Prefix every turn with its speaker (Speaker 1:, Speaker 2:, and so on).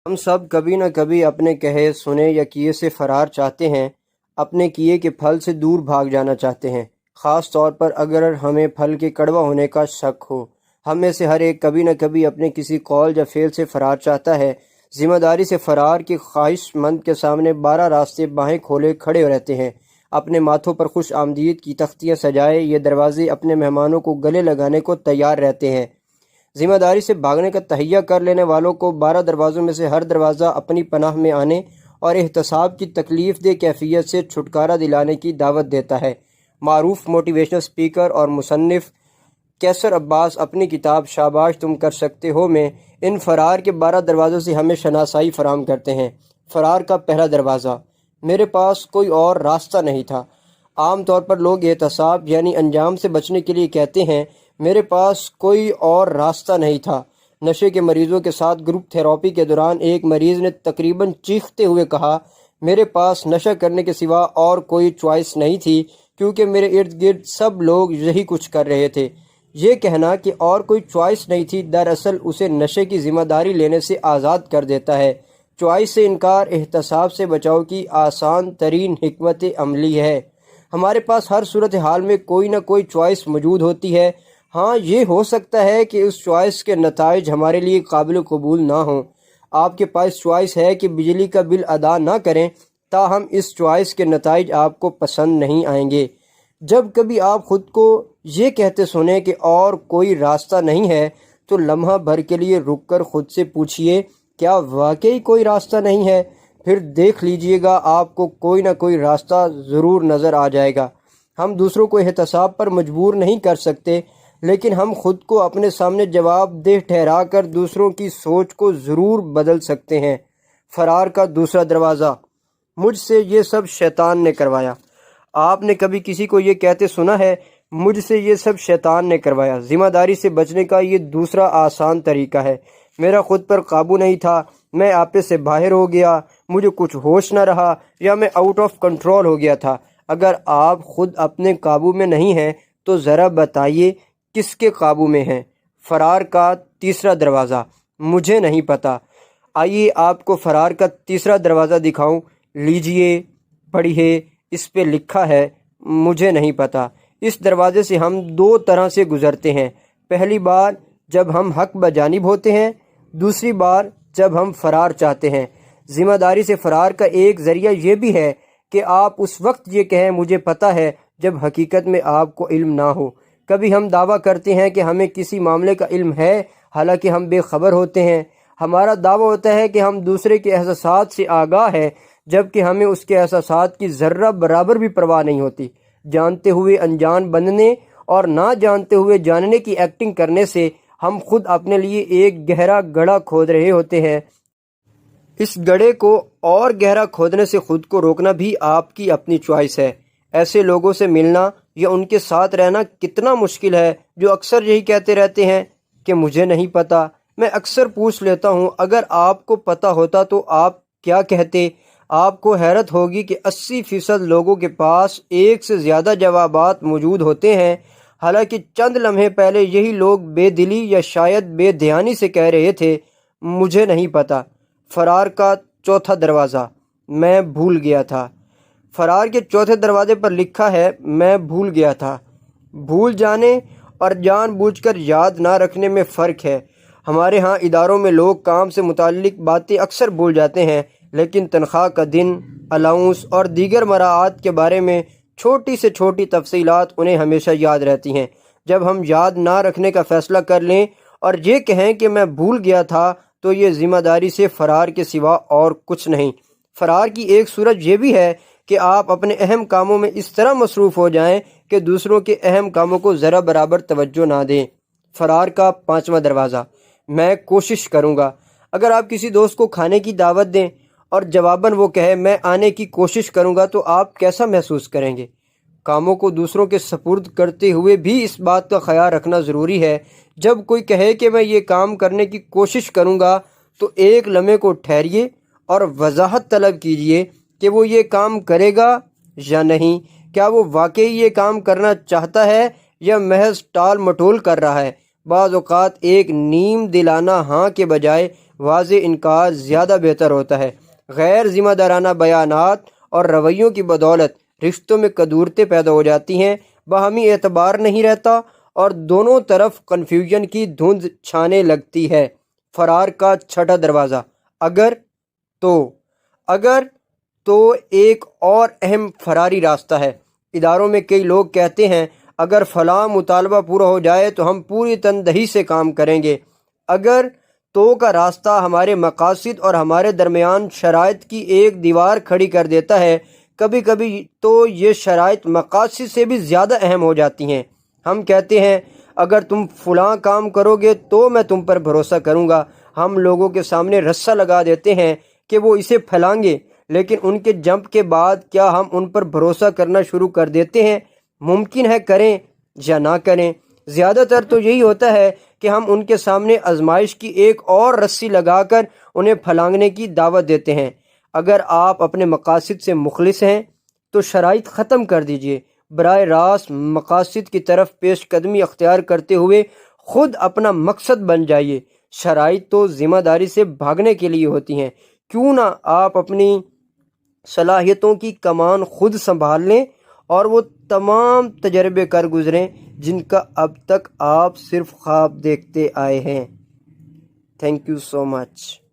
Speaker 1: ہم سب کبھی نہ کبھی اپنے کہے سنے یا کیے سے فرار چاہتے ہیں، اپنے کیے کے پھل سے دور بھاگ جانا چاہتے ہیں، خاص طور پر اگر ہمیں پھل کے کڑوا ہونے کا شک ہو۔ ہم میں سے ہر ایک کبھی نہ کبھی اپنے کسی قول یا فعل سے فرار چاہتا ہے۔ ذمہ داری سے فرار کے خواہش مند کے سامنے 12 راستے باہیں کھولے کھڑے رہتے ہیں، اپنے ماتھوں پر خوش آمدید کی تختیاں سجائے یہ دروازے اپنے مہمانوں کو گلے لگانے کو تیار رہتے ہیں۔ ذمہ داری سے بھاگنے کا تہیہ کر لینے والوں کو 12 دروازوں میں سے ہر دروازہ اپنی پناہ میں آنے اور احتساب کی تکلیف دہ کیفیت سے چھٹکارا دلانے کی دعوت دیتا ہے۔ معروف موٹیویشنل سپیکر اور مصنف کیسر عباس اپنی کتاب شاباش تم کر سکتے ہو میں ان فرار کے 12 دروازوں سے ہمیں شناسائی فراہم کرتے ہیں۔ فرار کا پہلا دروازہ: میرے پاس کوئی اور راستہ نہیں تھا۔ عام طور پر لوگ احتساب یعنی انجام سے بچنے کے لیے کہتے ہیں میرے پاس کوئی اور راستہ نہیں تھا۔ نشے کے مریضوں کے ساتھ گروپ تھراپی کے دوران ایک مریض نے تقریباً چیختے ہوئے کہا میرے پاس نشہ کرنے کے سوا اور کوئی چوائس نہیں تھی کیونکہ میرے ارد گرد سب لوگ یہی کچھ کر رہے تھے۔ یہ کہنا کہ اور کوئی چوائس نہیں تھی دراصل اسے نشے کی ذمہ داری لینے سے آزاد کر دیتا ہے۔ چوائس سے انکار احتساب سے بچاؤ کی آسان ترین حکمت عملی ہے۔ ہمارے پاس ہر صورتحال میں کوئی نہ کوئی چوائس موجود ہوتی ہے۔ ہاں، یہ ہو سکتا ہے کہ اس چوائس کے نتائج ہمارے لیے قابل قبول نہ ہوں۔ آپ کے پاس چوائس ہے کہ بجلی کا بل ادا نہ کریں، تاہم اس چوائس کے نتائج آپ کو پسند نہیں آئیں گے۔ جب کبھی آپ خود کو یہ کہتے سنیں کہ اور کوئی راستہ نہیں ہے تو لمحہ بھر کے لیے رک کر خود سے پوچھئے کیا واقعی کوئی راستہ نہیں ہے؟ پھر دیکھ لیجئے گا آپ کو کوئی نہ کوئی راستہ ضرور نظر آ جائے گا۔ ہم دوسروں کو احتساب پر مجبور نہیں کر سکتے، لیکن ہم خود کو اپنے سامنے جواب دہ ٹھہرا کر دوسروں کی سوچ کو ضرور بدل سکتے ہیں۔ فرار کا دوسرا دروازہ: مجھ سے یہ سب شیطان نے کروایا۔ آپ نے کبھی کسی کو یہ کہتے سنا ہے مجھ سے یہ سب شیطان نے کروایا؟ ذمہ داری سے بچنے کا یہ دوسرا آسان طریقہ ہے۔ میرا خود پر قابو نہیں تھا، میں آپے سے باہر ہو گیا، مجھے کچھ ہوش نہ رہا یا میں آؤٹ آف کنٹرول ہو گیا تھا۔ اگر آپ خود اپنے قابو میں نہیں ہیں تو ذرا بتائیے کس کے قابو میں ہیں؟ فرار کا تیسرا دروازہ: مجھے نہیں پتا۔ آئیے آپ کو فرار کا تیسرا دروازہ دکھاؤں۔ لیجئے، پڑھیے، اس پہ لکھا ہے مجھے نہیں پتا۔ اس دروازے سے ہم دو طرح سے گزرتے ہیں۔ پہلی بار جب ہم حق بجانب ہوتے ہیں، دوسری بار جب ہم فرار چاہتے ہیں۔ ذمہ داری سے فرار کا ایک ذریعہ یہ بھی ہے کہ آپ اس وقت یہ کہیں مجھے پتا ہے جب حقیقت میں آپ کو علم نہ ہو۔ کبھی ہم دعویٰ کرتے ہیں کہ ہمیں کسی معاملے کا علم ہے، حالانکہ ہم بے خبر ہوتے ہیں۔ ہمارا دعویٰ ہوتا ہے کہ ہم دوسرے کے احساسات سے آگاہ ہیں، جبکہ ہمیں اس کے احساسات کی ذرہ برابر بھی پرواہ نہیں ہوتی۔ جانتے ہوئے انجان بننے اور نہ جانتے ہوئے جاننے کی ایکٹنگ کرنے سے ہم خود اپنے لیے ایک گہرا گڑھا کھود رہے ہوتے ہیں۔ اس گڑھے کو اور گہرا کھودنے سے خود کو روکنا بھی آپ کی اپنی چوائس ہے۔ ایسے لوگوں سے ملنا یا ان کے ساتھ رہنا کتنا مشکل ہے جو اکثر یہی کہتے رہتے ہیں کہ مجھے نہیں پتا۔ میں اکثر پوچھ لیتا ہوں اگر آپ کو پتا ہوتا تو آپ کیا کہتے؟ آپ کو حیرت ہوگی کہ 80% لوگوں کے پاس ایک سے زیادہ جوابات موجود ہوتے ہیں، حالانکہ چند لمحے پہلے یہی لوگ بے دلی یا شاید بے دھیانی سے کہہ رہے تھے مجھے نہیں پتا۔ فرار کا چوتھا دروازہ: میں بھول گیا تھا۔ فرار کے چوتھے دروازے پر لکھا ہے میں بھول گیا تھا۔ بھول جانے اور جان بوجھ کر یاد نہ رکھنے میں فرق ہے۔ ہمارے ہاں اداروں میں لوگ کام سے متعلق باتیں اکثر بھول جاتے ہیں، لیکن تنخواہ کا دن، الاؤنس اور دیگر مراعات کے بارے میں چھوٹی سے چھوٹی تفصیلات انہیں ہمیشہ یاد رہتی ہیں۔ جب ہم یاد نہ رکھنے کا فیصلہ کر لیں اور یہ کہیں کہ میں بھول گیا تھا تو یہ ذمہ داری سے فرار کے سوا اور کچھ نہیں۔ فرار کی ایک صورت یہ بھی ہے کہ آپ اپنے اہم کاموں میں اس طرح مصروف ہو جائیں کہ دوسروں کے اہم کاموں کو ذرا برابر توجہ نہ دیں۔ فرار کا پانچواں دروازہ: میں کوشش کروں گا۔ اگر آپ کسی دوست کو کھانے کی دعوت دیں اور جواباً وہ کہے میں آنے کی کوشش کروں گا تو آپ کیسا محسوس کریں گے؟ کاموں کو دوسروں کے سپرد کرتے ہوئے بھی اس بات کا خیال رکھنا ضروری ہے جب کوئی کہے کہ میں یہ کام کرنے کی کوشش کروں گا تو ایک لمحے کو ٹھہریے اور وضاحت طلب کیجئے کہ وہ یہ کام کرے گا یا نہیں۔ کیا وہ واقعی یہ کام کرنا چاہتا ہے یا محض ٹال مٹول کر رہا ہے؟ بعض اوقات ایک نیم دلانہ ہاں کے بجائے واضح انکار زیادہ بہتر ہوتا ہے۔ غیر ذمہ دارانہ بیانات اور رویوں کی بدولت رشتوں میں کدورتیں پیدا ہو جاتی ہیں، باہمی اعتبار نہیں رہتا اور دونوں طرف کنفیوژن کی دھند چھانے لگتی ہے۔ فرار کا چھٹا دروازہ، اگر تو ایک اور اہم فراری راستہ ہے۔ اداروں میں کئی لوگ کہتے ہیں اگر فلاں مطالبہ پورا ہو جائے تو ہم پوری تندہی سے کام کریں گے۔ اگر تو کا راستہ ہمارے مقاصد اور ہمارے درمیان شرائط کی ایک دیوار کھڑی کر دیتا ہے۔ کبھی کبھی تو یہ شرائط مقاصد سے بھی زیادہ اہم ہو جاتی ہیں۔ ہم کہتے ہیں اگر تم فلاں کام کرو گے تو میں تم پر بھروسہ کروں گا۔ ہم لوگوں کے سامنے رسہ لگا دیتے ہیں کہ وہ اسے پھیلائیں گے، لیکن ان کے جمپ کے بعد کیا ہم ان پر بھروسہ کرنا شروع کر دیتے ہیں؟ ممکن ہے کریں یا نہ کریں۔ زیادہ تر تو یہی ہوتا ہے کہ ہم ان کے سامنے آزمائش کی ایک اور رسی لگا کر انہیں پھلانگنے کی دعوت دیتے ہیں۔ اگر آپ اپنے مقاصد سے مخلص ہیں تو شرائط ختم کر دیجئے۔ براہ راست مقاصد کی طرف پیش قدمی اختیار کرتے ہوئے خود اپنا مقصد بن جائیے۔ شرائط تو ذمہ داری سے بھاگنے کے لیے ہوتی ہیں۔ کیوں نہ آپ اپنی صلاحیتوں کی کمان خود سنبھال لیں اور وہ تمام تجربے کر گزریں جن کا اب تک آپ صرف خواب دیکھتے آئے ہیں۔ Thank you so much.